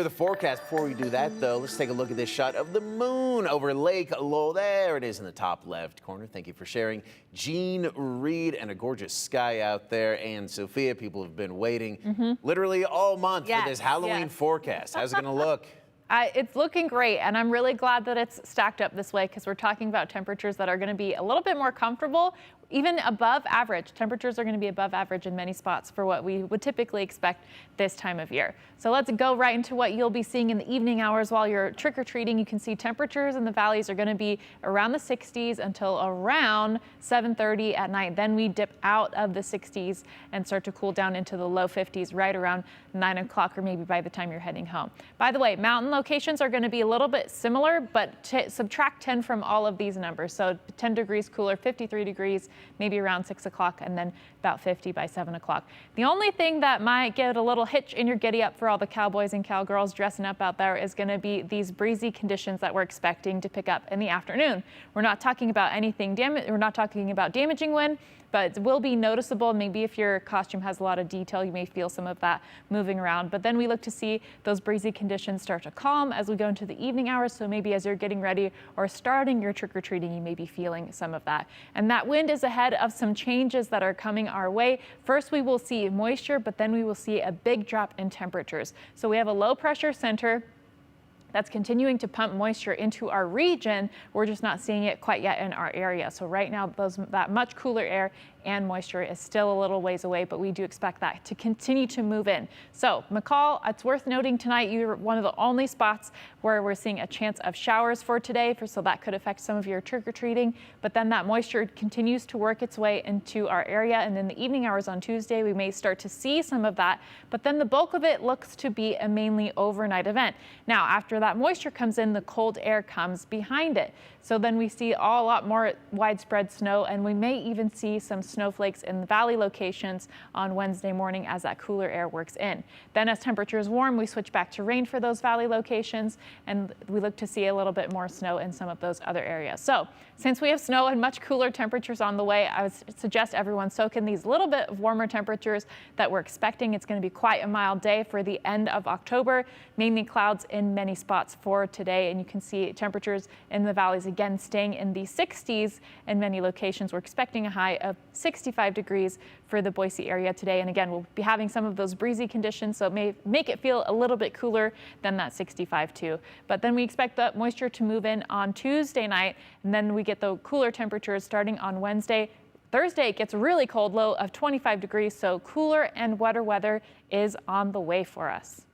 For the forecast, before we do that, though, let's take a look at this shot of the moon over Lake Lowell. There it is in the top left corner. Thank you for sharing. Jean Reed, and a gorgeous sky out there. And Sophia, people have been waiting literally all month for this Halloween forecast. How's it going to look? It's looking great, and I'm really glad that it's stacked up this way because we're talking about temperatures that are going to be a little bit more comfortable, even above average. Temperatures are going to be above average in many spots for what we would typically expect this time of year. So let's go right into what you'll be seeing in the evening hours while you're trick-or-treating. You can see temperatures in the valleys are going to be around the 60s until around 7:30 at night. Then we dip out of the 60s and start to cool down into the low 50s right around 9 o'clock or maybe by the time you're heading home. By the way, mountain locations are going to be a little bit similar, but subtract 10 from all of these numbers. So 10 degrees cooler, 53 degrees, maybe around 6 o'clock, and then about 50 by 7 o'clock. The only thing that might get a little hitch in your giddy up for all the cowboys and cowgirls dressing up out there is going to be these breezy conditions that we're expecting to pick up in the afternoon. We're not talking about anything we're not talking about damaging wind, but it will be noticeable. Maybe if your costume has a lot of detail, you may feel some of that moving around. But then we look to see those breezy conditions start to calm as we go into the evening hours. So maybe as you're getting ready or starting your trick-or-treating, you may be feeling some of that. And that wind is ahead of some changes that are coming our way. First, we will see moisture, but then we will see a big drop in temperatures. So we have a low pressure center that's continuing to pump moisture into our region. We're just not seeing it quite yet in our area. So right now, that much cooler air and moisture is still a little ways away, but we do expect that to continue to move in. So McCall, it's worth noting tonight, you're one of the only spots where we're seeing a chance of showers for today, so that could affect some of your trick-or-treating, but then that moisture continues to work its way into our area, and in the evening hours on Tuesday, we may start to see some of that, but then the bulk of it looks to be a mainly overnight event. Now, after that moisture comes in, the cold air comes behind it. So then we see a lot more widespread snow, and we may even see some snowflakes in the valley locations on Wednesday morning as that cooler air works in. Then as temperatures warm, we switch back to rain for those valley locations, and we look to see a little bit more snow in some of those other areas. So since we have snow and much cooler temperatures on the way, I would suggest everyone soak in these little bit of warmer temperatures that we're expecting. It's going to be quite a mild day for the end of October, mainly clouds in many spots for today, and you can see temperatures in the valleys again staying in the 60s in many locations. We're expecting a high of 65 degrees for the Boise area today, and again we'll be having some of those breezy conditions, so it may make it feel a little bit cooler than that 65 too. But then we expect the moisture to move in on Tuesday night, and then we get the cooler temperatures starting on Wednesday. Thursday it gets really cold, low of 25 degrees, so cooler and wetter weather is on the way for us.